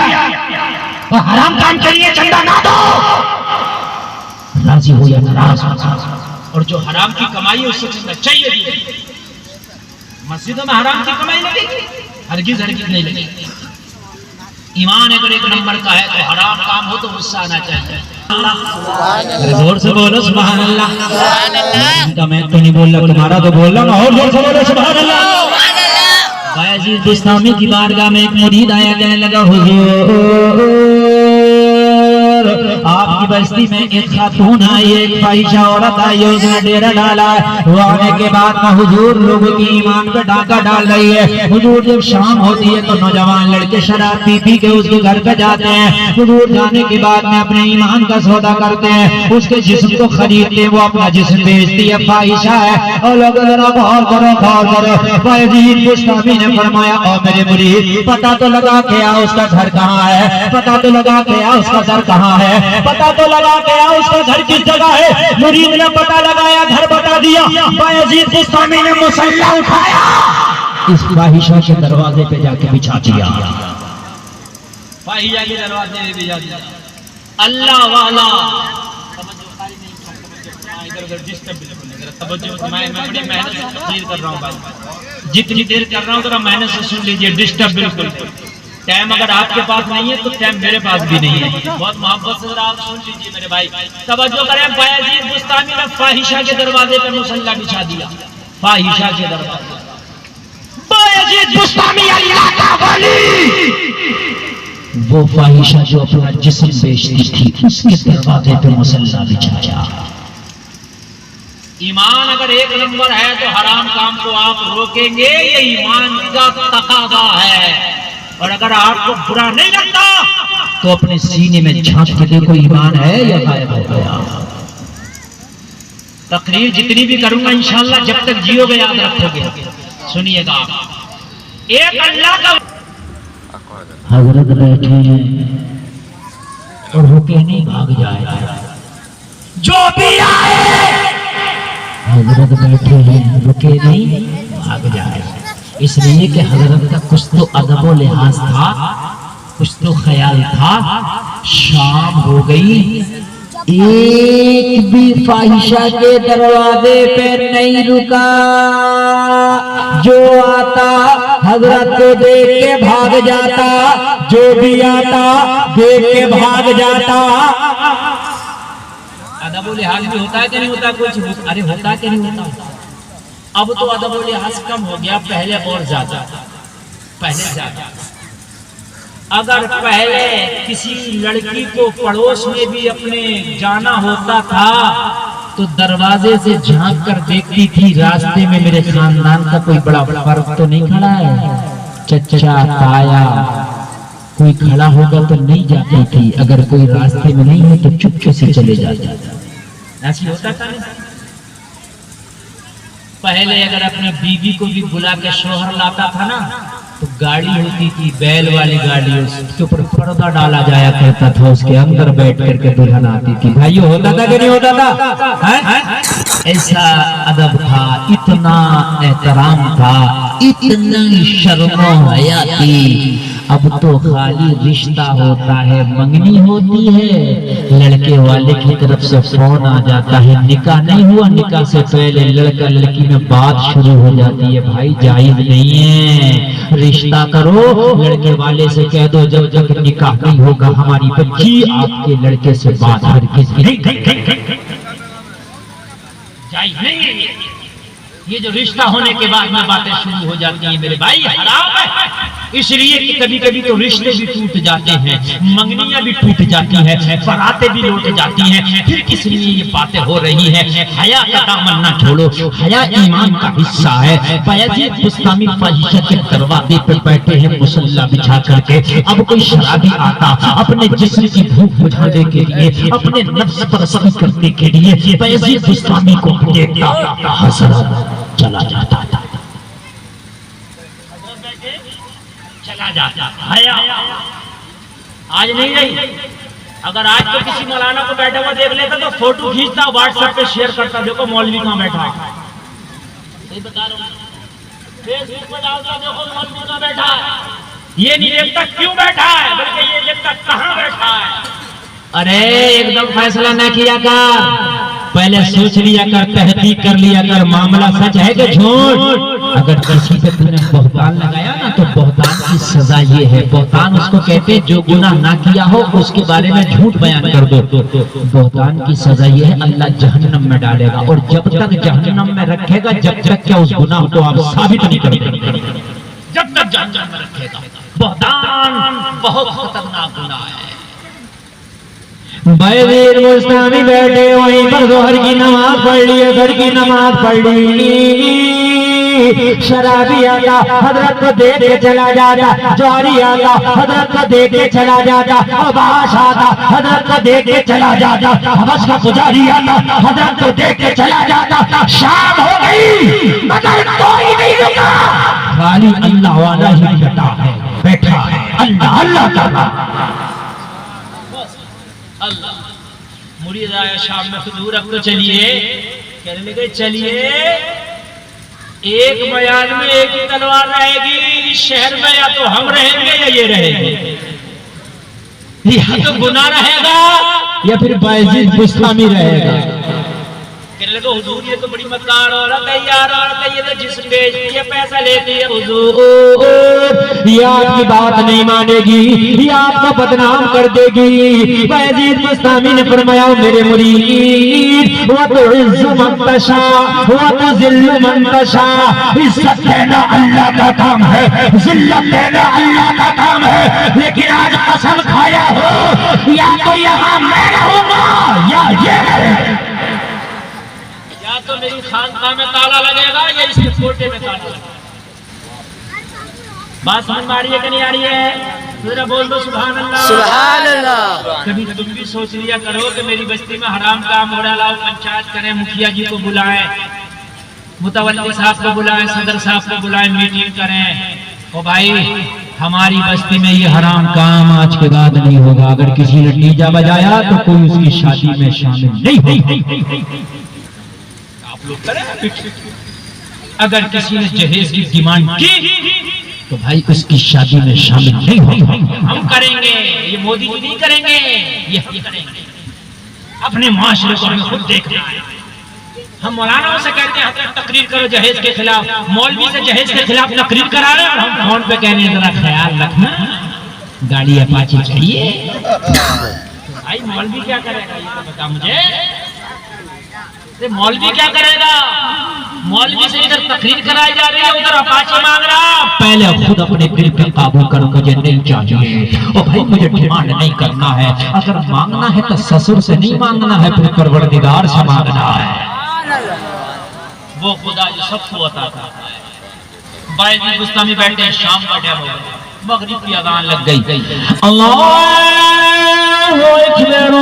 اور حرام کام کے لیے چندہ نہ دو، راضی ہو یا ناراض ہو، اور جو حرام کی کمائی ہے اس سے چندہ چاہیے بھی۔ مسجدوں میں حرام کی کمائی لگے گی؟ ہرگز ہرگز نہیں لگے گی۔ ایمان اگر ایک نمبر کا ہے تو حرام کام ہو تو غصہ آنا چاہیے۔ زور سے بولو سبحان اللہ۔ میں تو نہیں بول رہا، تمہارا تو بول رہا، اور زور سے بولو سبحان اللہ۔ بایزید بستامی کی بارگاہ میں ایک مرید آیا، کہنے لگا حضور آپ
آپ کی بستی میں ایک خاتون آئی، ایک فاحشہ عورت آئی، اس نے ڈیرا ڈالا ہے۔ وہ آنے کے بعد میں حضور لوگوں کی ایمان پہ ڈاکہ ڈال رہی ہے۔ حضور جب شام ہوتی ہے تو نوجوان لڑکے شراب پی پی کے اس کے گھر پہ جاتے ہیں۔ حضور جانے کے بعد میں اپنے ایمان کا سودا کرتے ہیں، اس کے جسم کو خریدتے ہیں، وہ اپنا جسم بیچتی ہے، فاحشہ ہے۔ اور لوگ ذرا غور کرو غور کرو، بایزید بستامی نے فرمایا او میرے مرید، پتہ تو لگا کے آ اس کا گھر کہاں ہے، پتہ تو لگا کے آ اس کا گھر کہاں ہے، پتہ تو لگا کے آ اس کا گھر کس جگہ ہے۔ مرید نے پتہ لگایا، گھر بتا دیا، بایزید بستامی نے مسلح اٹھایا، اس فاحشہ کے دروازے پہ جا کے بچھا دیا،
فاحشہ کے دروازے پہ بچھا دیا۔ اللہ والا میں بڑی محنت سے تقریر کر رہا ہوں بھائی، جتنی دیر کر رہا ہوں ذرا محنت سے سن لیجئے، ڈسٹرب بالکل ٹائم اگر آپ کے پاس نہیں ہے تو ٹائم میرے پاس بھی نہیں ہے، بہت محبت سے ذرا آپ سن لیجئے میرے بھائی، توجہ کریں۔ بایزید بستامی نے فاحشہ کے دروازے پر مسلح بچھا دیا، فاحشہ کے دروازے۔ بایزید بستامی اللہ کا ولی،
وہ فاحشہ جو اپنا جسم بیچتی تھی اس کے دروازے پہ مسلح بچھایا۔
ایمان اگر ایک نمبر ہے تو حرام کام کو آپ روکیں گے، یہ ایمان کا تقاضا ہے، اور اگر آپ کو برا نہیں لگتا
تو اپنے سینے میں جھانک کے دیکھو ایمان ہے یا غائب ہو گیا۔
تقریر جتنی بھی کروں گا انشاءاللہ جب تک جیو گے یاد رکھو گے، سنیے گا۔ ایک اللہ کا
حضرت بیٹھے ہیں اور رکے نہیں بھاگ جائے،
جو بھی آئے
حضرت بیٹھے ہیں رکے نہیں بھاگ جائے، اس لیے کہ حضرت کا کچھ تو ادب و لحاظ تھا، کچھ تو خیال تھا۔ شام ہو گئی، ایک بھی فاحشہ کے دروازے پہ نہیں رکا، جو آتا حضرت کو دیکھ کے بھاگ جاتا، جو بھی آتا دیکھ کے بھاگ جاتا۔
ادب و لحاظ بھی ہوتا ہے کہ نہیں ہوتا؟ کچھ ارے ہوتا ہے کہ نہیں ہوتا؟ اب تو ادب و لحاظ کم ہو گیا، پہلے اور زیادہ، پہلے زیادہ۔ اگر پہلے کسی لڑکی کو پڑوس میں بھی اپنے جانا ہوتا تھا تو دروازے سے جھانک کر دیکھتی تھی راستے میں میرے خاندان کا کوئی بڑا فرق تو نہیں کھڑا ہے، چچا تایا کوئی کھڑا ہوگا تو نہیں جاتی تھی، اگر کوئی راستے میں نہیں ہے تو چپکے سے چلے جاتے۔ ایسی ہوتا تھا نہیں؟ پہلے اگر اپنی بیوی کو بھی بلا کے شوہر لاتا تھا نا تو گاڑی ہوتی تھی بیل والی گاڑی، اس کے اوپر پردہ ڈالا جایا کرتا تھا، اس کے اندر بیٹھ کر کے دلہن آتی تھی۔ بھائیو ہوتا تھا کہ نہیں ہوتا تھا؟ ایسا ادب تھا، اتنا احترام تھا، اتنی شرم و حیا تھی۔ اب تو خالی رشتہ ہوتا ہے، منگنی ہوتی ہے، لڑکے والے کی طرف سے فون آ جاتا ہے، نکاح نہیں ہوا، نکاح سے پہلے لڑکا لڑکی میں بات شروع ہو جاتی ہے، بھائی جائز نہیں ہے، رشتہ کرو، لڑکے والے سے کہہ دو جب تک نکاح نہیں ہوگا ہماری بچی آپ کے لڑکے سے بات ہرگز نہیں۔ جائز نہیں ہے یہ جو رشتہ ہونے کے بعد میں باتیں شروع ہو جاتی ہیں میرے بھائی، حرام ہے۔ اس لیے کہ کبھی کبھی تو رشتے بھی ٹوٹ جاتے ہیں، منگنیاں بھی ٹوٹ جاتی ہیں، براتیں بھی لوٹ جاتی ہیں، پھر کس لیے یہ باتیں ہو رہی ہیں؟ حیا کا دامن نہ چھوڑو، حیا ایمان کا حصہ ہے۔ بایزید بستامی فاحشہ کے دروازے پر بیٹھے ہیں مسلح بچھا کر کے۔ اب کوئی شرابی آتا اپنے جسم کی بھوک بجھانے کے لیے، اپنے نفس پر سخی کرنے کے لیے بایزید بستامی کو دیکھتا حسرت چلا جاتا تھا، چلا جاتا۔ حیا آج نہیں رہی۔ اگر آج تو کسی مولانا کو بیٹھا ہوا دیکھ لیتا تو فوٹو کھینچتا، واٹس ایپ پہ شیئر کرتا، دیکھو مولوی کہاں بیٹھا، فیس بک پہ ڈالتا، دیکھو مولوی کہاں بیٹھا ہے۔ یہ نہیں دیکھتا کیوں بیٹھا ہے، بلکہ یہ دیکھتا کہاں بیٹھا ہے۔
ارے ایک دم فیصلہ نہ کیا کر، پہلے سوچ لیا کر، تحقیق کر لیا کر، معاملہ سچ ہے کہ جھوٹ۔ اگر کسی پہ تم نے بہتان لگایا نا تو بہتان کی سزا یہ ہے، بہتان اس کو کہتے ہیں جو گناہ نہ کیا ہو اس کے بارے میں جھوٹ بیان کر دو۔ بہتان کی سزا یہ ہے اللہ جہنم میں ڈالے گا، اور جب تک جہنم میں رکھے گا جب تک کہ اس گناہ کو آپ ثابت نہیں کریں گے،
جب تک جہنم میں رکھے گا۔ بہتان بہت خطرناک گناہ ہے۔
بائزید مستامی بیٹھے وہیں پر ظہر کی نماز پڑھ لی، اثر کی نماز پڑھ لی، شرابی آتا حضرت کو دیکھ کے چلا جاتا، جواری آتا حضرت کو دیکھ کے چلا جاتا، عباس آتا حضرت کو دیکھ کے چلا جاتا، حبش کا پجاری آتا حضرت کو دیکھ کے چلا جاتا۔ شام ہو گئی مگر کوئی نہیں رکا، خالی اللہ والا ہی بیٹھا ہے، بیٹھا ہے اللہ اللہ کر رہا۔
اللہ مرید آیا شام میں، حضور اب تو چلیے، کہنے لگے چلیے، ایک میدان میں ایک ہی تلوار رہے گی اس شہر میں، یا تو ہم رہیں گے یا یہ رہے گی، یا تو گناہ رہے گا
یا پھر بائزید بستامی رہے گا۔
کہنے لگے حضور یہ تو بڑی مکار عورت ہے، یار عورت ہے، یہ تو جسم بیچتی ہے، پیسہ لیتی ہے، حضور
یہ آپ کی بات نہیں مانے گی، یہ آپ کو بدنام کر دے گی۔ بائزید بستامی نے فرمایا میرے مرید، وَتُعِزُّ مَن تَشَاءُ وَتُذِلُّ مَن تَشَاءُ، عزت دینا اللہ کا کام ہے، ذلت دینا اللہ کا کام ہے، لیکن آج قسم کھایا ہو یا تو یہاں میں رہوں گا یا یہ رہے گا،
یا تو میری خانقاہ میں تالا لگے گا یا اس کے کوٹے میں تالا لگے گا۔ بات سمجھ میں آ رہی ہے کہ نہیں آ رہی ہے؟ ذرا بول دو سبحان اللہ
سبحان اللہ۔
کبھی تم بھی سوچ لیا کرو کہ میری بستی میں حرام کام ہو رہا، لاؤ پنچایت کریں، مکھیا جی کو بلائیں، متولی صاحب کو بلائیں، صدر صاحب کو بلائیں، میٹنگ کریں۔ او بھائی ہماری بستی میں یہ حرام کام آج کے بعد نہیں ہوگا، اگر کسی نے ڈیجا بجایا تو کوئی اس کی شادی میں شامل نہیں ہوگا۔ آپ لوگ کریں، اگر کسی نے جہیز کی ڈیمانڈ کی تو بھائی اس کی شادی میں شامل نہیں ہوگا۔ ہم کریں گے، یہ مودی جی نہیں کریں گے، یہ ہم کریں گے۔ اپنے معاشرے کو ہمیں خود دیکھنا ہے۔ ہم مولانا سے کہتے ہیں حضرت تقریر کرو جہیز کے خلاف، مولوی سے جہیز کے خلاف تقریر کرا رہے ہیں، اور ہم فون پہ کہنے ہیں ذرا خیال رکھنا گاڑی اپاچی چاہیے۔ بھائی مولوی کیا کرے گا یہ تو بتا مجھے، مولوی کیا کرے گا؟ مولوی سے ادھر تقریر کرائی جا رہی ہے، ادھر اپاچی مانگ رہا۔
پہلے خود اپنے دل پہ قابو کرو، مجھے نہیں چاہیے، اور بھائی مجھے ڈیمانڈ نہیں کرنا ہے، اگر مانگنا ہے تو سسر سے نہیں مانگنا ہے، پھر پروردگار سے مانگنا ہے۔
وہ خدا جو سب کو عطا کرتا ہے۔ بائزید بستامی بیٹھے ہیں، شام کا ٹائم ہو گیا، مغرب کی اذان لگ گئی۔
اللہ اکبر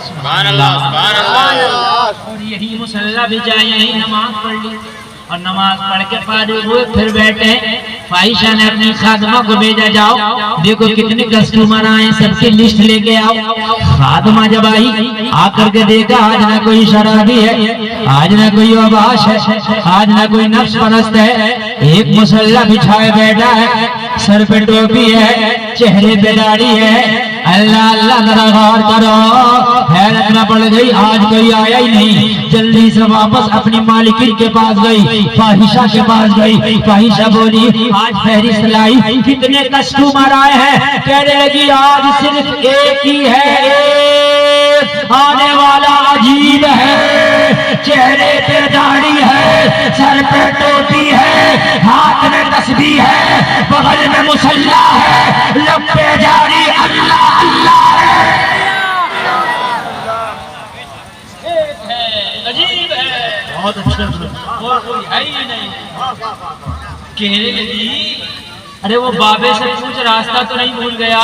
سبحان اللہ سبحان اللہ۔
اور یہی مسلح بھی جائے، یہی نماز پڑھ لی، اور نماز پڑھ کے فارغ ہوئے، پھر بیٹھے۔ فائشہ نے اپنی خادمہ کو بھیجا، جاؤ دیکھو کتنے کسٹمر آئے، سب کی لسٹ لے کے آؤ۔ خادمہ جب آئی، آ کر کے دیکھا آج نہ کوئی شرابی ہے، آج نہ کوئی عباس ہے، آج نہ کوئی نفس پرست ہے، ایک مسلح بچھائے بیٹھا ہے، سر پہ ٹوپی ہے، چہرے پہ داڑھی ہے۔ اللہ اللہ ذرا غور کرو، حیرت میں پڑ گئی، آج کوئی آیا ہی نہیں۔ جلدی سے واپس اپنی مالکین کے پاس گئی، فاحشہ کے پاس گئی۔ فاحشہ بولی آج فہرست لائی، کتنے کسٹمر آئے ہیں؟ کہنے لگی آج صرف ایک ہی ہے، ایک آنے والا عجیب ہے، چہرے پہ داڑھی ہے، سر پہ ٹوپی ہے، ہاتھ میں تسبیح ہے، بغل میں مسلح ہے، لب پہ جاری اللہ اللہ ہے۔ عجیب ہے، بہت اچھا، اور کوئی ہے ہی نہیں۔ کہنے لگی ارے وہ بابے سے پوچھ راستہ تو نہیں بھول گیا؟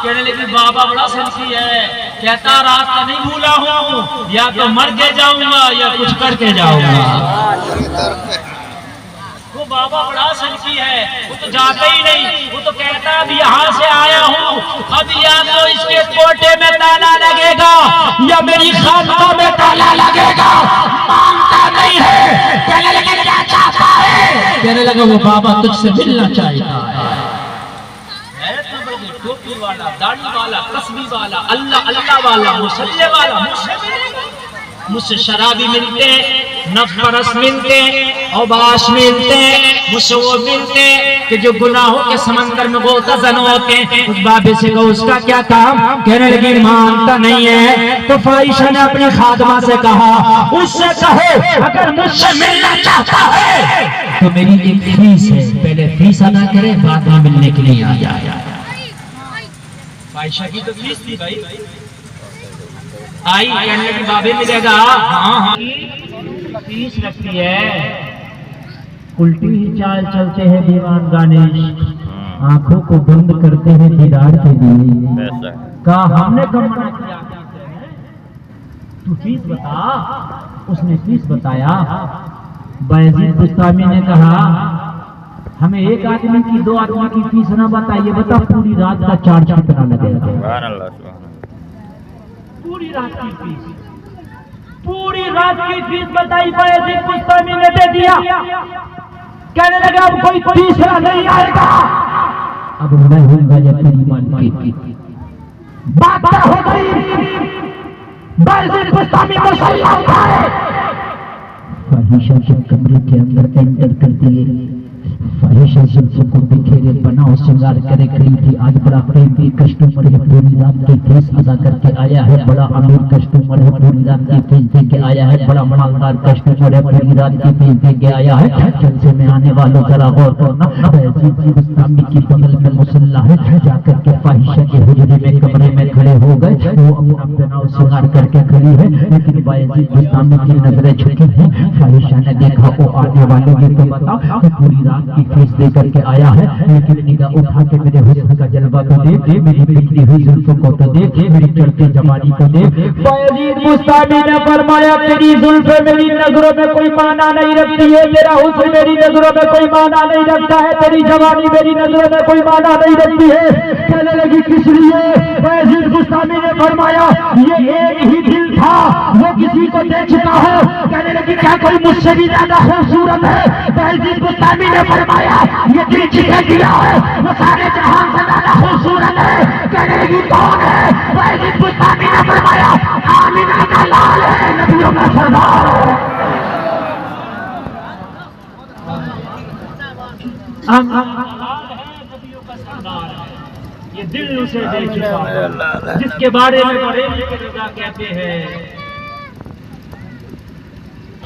کہنے لگی بابا بڑا سنسی ہے، کہتا راستہ نہیں بھولا ہوں، یا تو مر کے جاؤں گا یا کچھ کر کے جاؤں گا۔ وہ بابا بڑا سنسی ہے، وہ تو جاتا ہی نہیں، وہ تو کہتا اب یہاں سے آیا ہوں، اب یا تو اس کے کوٹے میں تالا لگے گا یا میری خانقاہ میں تالا لگے گا، مانتا نہیں ہے۔ کہنے لگے کیا چاہتا ہے؟
کہنے لگا وہ بابا تجھ سے ملنا چاہتا ہے۔
ٹوپی والا، داڑھی والا، تسبیح والا، اللہ اللہ والا، مسلح والا، مجھ سے شرابی ملتے، نفس پرست ملتے، عباس ملتے، مجھ سے وہ ملتے کہ جو گناہوں کے سمندر میں غوطہ-زن ہوتے ہیں۔ اس بابے سے کہو اس کا کیا کام؟ کہنے لگی مانتا نہیں ہے۔ تو فائشہ نے اپنے خادمہ سے کہا اس سے کہو اگر مجھ سے ملنا چاہتا ہے
تو میری ایک فیس ہے، پہلے فیس ادا کرے بعد میں ملنے کے لیے آ جائے۔
عائشہ کی تو فیس تھی بھائی، آئی کہنے لگی بابے ملے گا؟ ہاں ہاں فیس رکھتی ہے۔
الٹی ہی چال چلتے ہیں دیوان دانش، آنکھوں کو بند کرتے ہیں دیدار کے لیے۔ کہا ہم نے کب منع کیا، تو فیس بتا۔ اس نے فیس بتایا۔ بایزید بستامی نے کہا ہمیں ایک آدمی کی 2 آدمی کی فیس نہ بتائیے، بتا پوری رات کا چارج کتنا لگے گا؟
سبحان اللہ سبحان اللہ۔
پوری رات کی فیس، پوری رات کی فیس بتائی بایزید بستامی نے دے دیا۔ کہنے لگا اب کوئی تیسرا نہیں آئے گا،
اب میں ہوں گا یا تیری مان کی
بات ہو گئی۔ بایزید بستامی کو صحیح ہوتا ہے۔
فاحشہ کے کمرے کے اندر انٹر کر دیے، فاحشہ زلفوں کو بکھیرے بناؤ سنگار کرے کھڑی تھی۔ آج بڑا قیمتی کسٹمر ہے، پوری رات کی فیس ادا کر کے آیا ہے۔ بڑا امیر کسٹمر ہے، پوری رات کی فیس دے کے آیا ہے۔ بڑا مالدار کسٹمر ہے، پوری رات کی فیس دے کے آیا ہے۔ جلسے میں آنے والوں ذرا غور کرنا، بایزید بستامی کی بغل میں مسلح ہے، جا کر کے فاحشہ کے حجرے میں کمرے میں کھڑے ہو گئے۔ وہ اپنا بناؤ سنگار کر کے کھڑی ہے، لیکن بایزید بستامی کی نظریں جھکی ہیں۔ فاحشہ نے دیکھا وہ آنے والے بھی تو بتا کہ پوری رات کی فیس دے کر کے آیا ہے، لیکن نگاہ اٹھا کے میرے حسن کا جلوہ تو دیکھ، میری بکھری ہوئی زلفوں کو تو دیکھ، میری چڑھتی جوانی کو دیکھ۔
بایزید بستامی نے فرمایا تیری زلفیں میری نظروں میں کوئی معنی نہیں رکھتی ہے، تیرا حسن میری نظروں میں کوئی معنی نہیں رکھتا ہے، تیری جوانی میری نظروں میں کوئی معنی نہیں رکھتی ہے۔ کہنے لگی کس لیے؟ بایزید بستامی نے فرمایا یہ ایک ہی دل تھا، وہ کسی کو دے چکا ہو۔ کہنے لگی کیا کوئی مجھ سے بھی زیادہ خوبصورت ہے؟ بایزید بستامی نے فرمایا یہ دل جسے دیا ہے وہ سارے جہان سے زیادہ خوبصورت ہے۔ کہنے لگی کون ہے؟ بایزید بستامی نے فرمایا آمینہ کا لال ہے، نبیوں کا سردار ہے۔ یہ دل اسے دے چکا ہے جس کے بارے میں بریلی کے رضا کہتے ہیں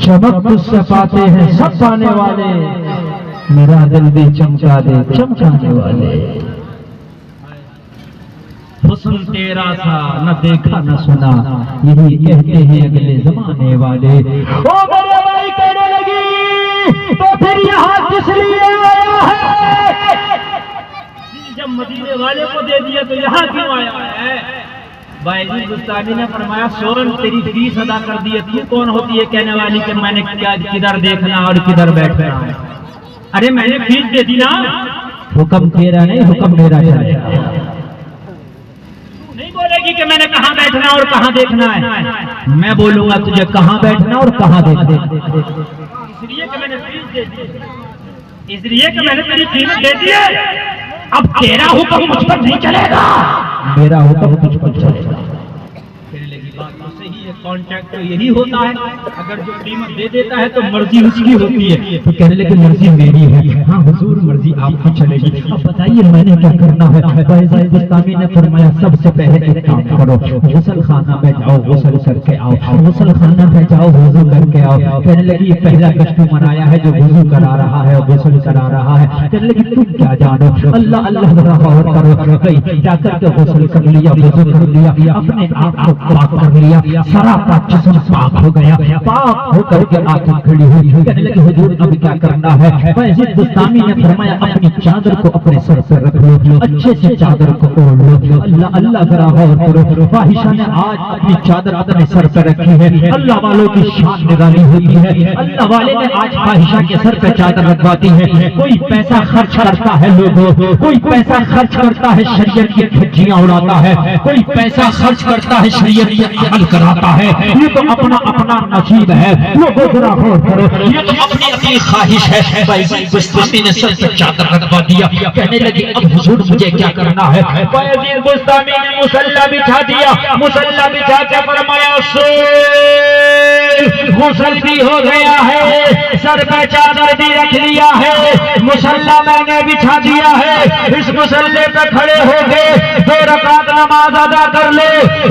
چمک تجھ سے پاتے ہیں سب پانے والے، میرا دل بھی چمکا دے چمکانے والے۔
حسن تیرا تھا
نہ دیکھا نہ سنا، یہی کہتے ہیں اگلے زمانے والے۔
او میرے بھائی کہنے لگی تو پھر یہاں کس لیے آیا ہے؟ جب مدینے والے کو دے دیا تو یہاں کیوں آیا ہے؟ بایزید بستامی نے فرمایا سورن تیری فیس ادا کر دی، تو کون ہوتی ہے کہنے والی کہ میں نے کدھر دیکھنا اور کدھر بیٹھنا ہے؟ ارے میں نے فیس دے دی نا۔
حکم تیرا نہیں حکم میرا چلے گا۔
نہیں بولے گی کہ میں نے کہاں بیٹھنا اور کہاں دیکھنا ہے،
میں بولوں گا تجھے کہاں بیٹھنا اور کہاں دیکھنا۔
اس لیے کہ میں نے فیس دے دی، اس لیے کہ میں نے تیری قیمت دے دی ہے، اب تیرا حکم مجھ پر نہیں چلے گا،
میرا حکم تجھ پر چلے گا۔
کہنے لگی بات تو صحیح ہے، کانٹریکٹ تو یہی ہوتا ہے، اگر جو قیمت دے دیتا ہے تو مرضی اس کی ہوتی ہے۔
تو کہنے لگے مرضی میری ہے۔ ہاں حضور مرضی آپ کی چلے گی، اب بتائیے میں نے کیا کرنا ہے؟ بایزید بستامی نے فرمایا سب سے پہلے ایک کام کرو، غسل خانہ میں جاؤ غسل کر کے آؤ، غسل خانہ میں جاؤ وضو کر کے آؤ۔ کہنے لگی پہلا کسٹمر آیا ہے جو وضو کرا رہا ہے اور غسل کرا رہا ہے۔ کہنے لگی تم کیا جانو؟ اللہ اللہ ذرا غور کرو، گئی جا کر کے غسل کر لیا، وضو کر لیا، اپنے آپ کو پاک کر لیا، سراپا جسم پاک ہو گیا، پاک ہو کر کے آنکھیں کھڑی ہوئی۔ کہنے لگے حضور اب کیا کرنا ہے؟ بایزید بستامی نے فرمایا اپنی چادر کو اپنے سر پر رکھ لو، اچھے سے چادر کو اوڑھ لو۔ اللہ اللہ ذرا غور کرو، فاحشہ نے آج اپنی چادر اپنے سر پر رکھی ہے۔ اللہ والوں کی شان نرالی ہوتی ہے، اللہ والے نے آج فاحشہ کے سر پہ چادر رکھواتی ہے۔ کوئی پیسہ خرچ کرتا ہے لوگوں، کوئی پیسہ خرچ کرتا ہے شریعت کی دھجیاں اڑاتا ہے، کوئی پیسہ خرچ کرتا ہے شریعت کی عمل کراتا ہے۔ یہ تو اپنا اپنا نصیب ہے، لوگوں ذرا غور کرو، یہ تو اپنی اپنی خواہش ہے۔ بایزید بستامی نے سر پہ چادر رکھوا دیا، کہنے لگی اب حضور مجھے کیا کرنا ہے؟ بایزید بستامی نے مصلی بچھا دیا، مصلی بچھا کے فرمایا غسل بھی ہو گیا ہے، سر پہ چادر بھی رکھ لیا ہے، مصلی میں نے بچھا دیا ہے، اس مصلی پہ کھڑے ہو گئے 2 رکعت نماز ادا کر لے،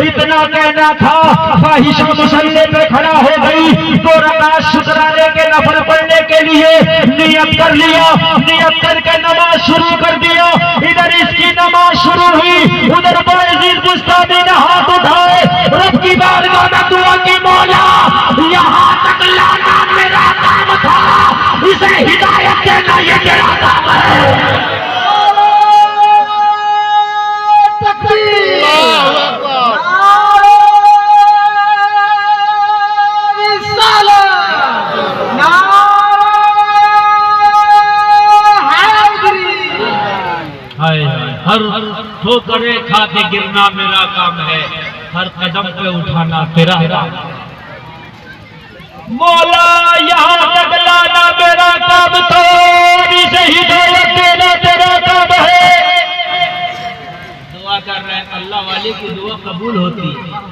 اتنا کہنا تھا۔ فاحشہ مصلی پہ کھڑا ہو گئی، 2 رکعت شکرانے کے نفل پڑھنے کے لیے نیت کر لیا، نیت کر کے نماز شروع کر دیا۔ ادھر اس کی نماز شروع ہوئی، ادھر باعزیز بستانی نے ہاتھ اٹھائے، رب کی بارگاہ میں دعا کی، مولا یہاں تک لانا میرا کام تھا، اسے ہدایت دینا یہ تیرا کام ہے۔ ہر ٹھوکرے کھا کے گرنا میرا کام ہے، ہر قدم پہ اٹھانا تیرا کام ہے۔ مولا یہاں تک لانا میرا کام تھا، اسے ہدایت دینا تیرا کام ہے۔ دعا کر رہے ہیں، اللہ والے کی دعا قبول ہوتی ہے۔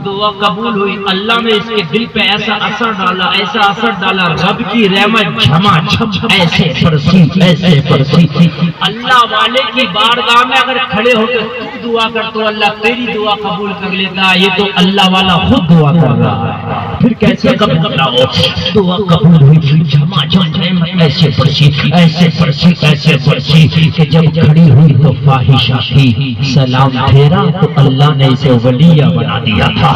دعا قبول ہوئی، اللہ نے اس کے دل پہ ایسا اثر ڈالا، ایسا اثر ڈالا، رب کی رحمت جھما جھم ایسے برسی، ایسے برسی۔ اللہ والے کی بارگاہ میں اگر کھڑے ہو کے تو دعا کر تو اللہ تیری دعا قبول کر لیتا ہے، یہ تو اللہ والا خود دعا کر رہا ہے، پھر کیسے قبول نہ ہو؟ دعا قبول ہوئی، جھما جھم رحمت ایسے برسی، ایسے برسی، ایسے برسی کہ جب کھڑی ہوئی تو فاحشہ کی سلام پھیرا تو اللہ نے اسے ولیہ بنا دیا تھا۔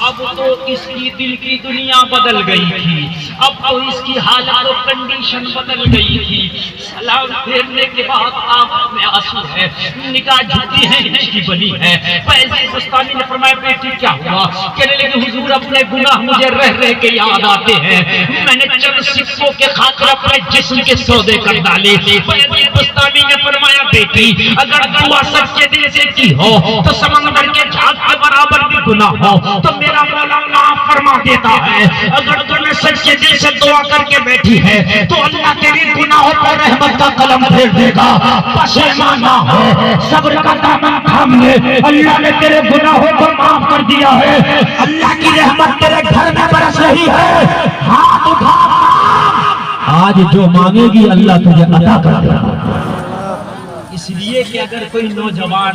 اب تو اس کی دل کی دنیا بدل گئی تھی، اب تو اس کی حالت و کنڈیشن بدل گئی تھی۔ سلام پھیرنے کے بعد آنکھ میں آنسو ہے، نگاہ جھکی ہے، ہچکی بنی ہے۔ فیض بستانی نے فرمایا بیٹی کیا ہوا؟ کہنے لگے حضور اپنے گناہ مجھے رہ رہ کے یاد آتے ہیں، میں نے چند سکوں کے خاطر اپنے جسم کے سودے کر ڈالے۔ فیض بستانی نے فرمایا بیٹی اگر دعا سچے دل سے کی ہو تو سمندر کے جھاگ کے برابر بھی گناہ ہو تو میرا مولا معاف فرما دیتا ہے۔ اگر تم نے سچے دل سے دعا کر کے بیٹھی ہے تو اللہ تیری گناہوں پر رحمت کا قلم پھیر دے گا۔ پشیمانہ ہو، صبر کا دامن تھام لے، اللہ نے تیرے گناہوں کو معاف کر دیا ہے، اللہ کی رحمت تیرے گھر میں برس رہی ہے۔ ہاتھ اٹھا، آج جو مانگے گی اللہ تجھے عطا کر دے گا۔ اس لیے کہ اگر کوئی نوجوان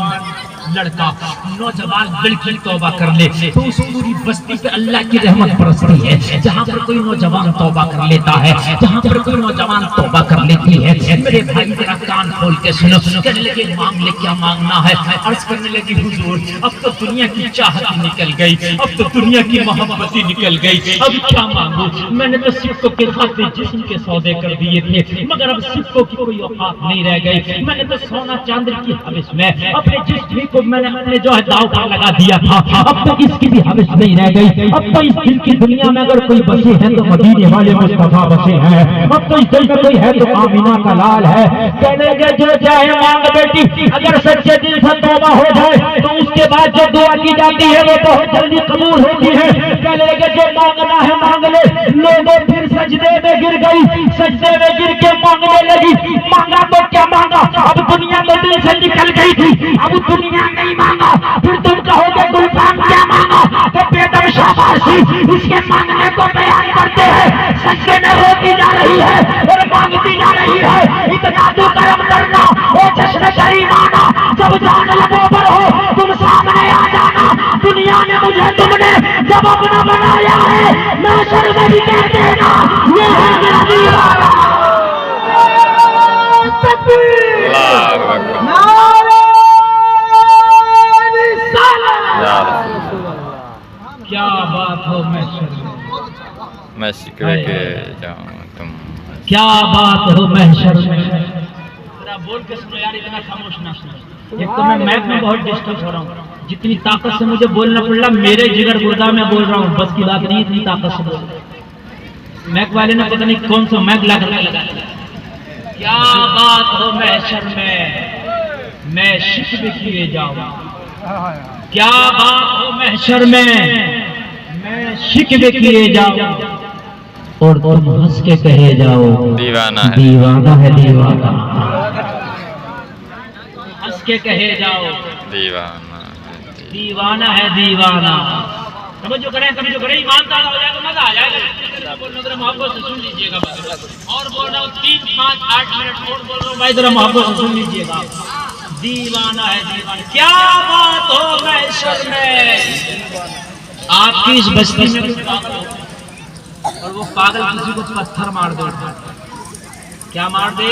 لڑکا، نوجوان لڑکی توبہ کر لے تو اس پوری بستی پہ اللہ کی رحمت برستی ہے۔ جہاں پر کوئی نوجوان توبہ کر لیتا ہے، جہاں پر کوئی نوجوان توبہ کر لیتی ہے، میرے بھائی ذرا کان کھول کے سنو۔ کہنے لگے مانگ لے، کیا مانگنا ہے؟ عرض کرنے لگی حضور اب تو دنیا کی چاہت نکل گئی، اب تو دنیا کی محبت ہی نکل گئی، اب کیا مانگوں؟ میں نے تو سکوں کے خاطر جسم کے سودے کر دیے تھے، مگر اب سکوں کی کوئی اوقات نہیں رہ گئی۔ میں نے تو سونا چاندی کی حوث میں اپنے جسم کو میں نے اپنے جو ہے داؤ پر لگا دیا تھا، اب تک اس کی بھی حوث نہیں رہ گئی۔ اب تو اس دل کی دنیا میں اگر کوئی بسے ہیں تو مدینے والے مصطفیٰ بسے ہیں، اب تو اس دل میں کوئی ہے تو آمینہ کا لال ہے۔ کہنے لگے جو چاہے مانگ بیٹی، اگر سچے دل سے توبہ ہو جائے تو اس کے بعد جو دعا کی جاتی ہے وہ بہت جلدی قبول ہوتی ہے۔ کہنے لگے جو مانگنا ہے مانگ لے۔ لوگوں پھر سجدے میں گر گئی، سجدے میں گر کے مانگنے لگی۔ مانگا تو کیا مانگا، اب دنیا تو دل سے نکل گئی تھی، اب دنیا نہیں مانگا۔ پھر تم کہو گے گلفام کیا مانگا، تو بیدم شاباشی اس کے مانگنے کو بیان کرتے ہیں۔ سجدے میں روتی جا رہی ہے اور مانگتی جا رہی ہے، اتنا تو کرم کرنا او جشن کریمانہ، جب جان لبوں پر ہو تم سامنے آ جانا۔ دنیا میں مجھے تم نے جب اپنا بنایا ہے، محشر میں بھی کہہ دینا یہ ہے میرا دیوانہ۔ کیا بات ہو محشر میں،
میں شکوے کے جاؤں تم،
کیا بات ہو محشر میں۔ ذرا بول کے سنو یار، اتنا خاموش نہ سنو۔ ایک تو میں میک میں بہت ڈسٹرب ہو رہا ہوں، جتنی طاقت سے مجھے بولنا پڑ رہا میرے جگر گردہ میں بول رہا ہوں، بس کی بات نہیں اتنی طاقت سے بول رہا ہوں۔ میک والے نے پتہ نہیں کون سا میک لگا۔ کیا بات ہو محشر میں شکوے کیے جاؤں، کیا بات ہو محشر میں شکوے کیے جاؤ، اور تم ہنس کے کہے جاؤ
دیوانہ ہے،
دیوانہ ہے دیوانہ۔ ہنس کے کہے جاؤ
دیوانہ ہے۔
دیوانہ ہے دیوانہ. توجہ کریں ایمان تعالیٰ ہو جائے تو مزہ آ جائے گا. بول رہا ہوں محبت سے سن لیجیے گا. اور بول رہا ہوں 3 5 8 منٹ اور بول رہا ہوں بھائی ذرا محبت سے سن لیجیے گا. دیوانہ ہے دیوانہ. کیا بات ہو محشر میں آپ کی اس بستی میں کچھ پاگل ہو اور وہ پاگل کسی کو پتھر مار دے. کیا مار دے؟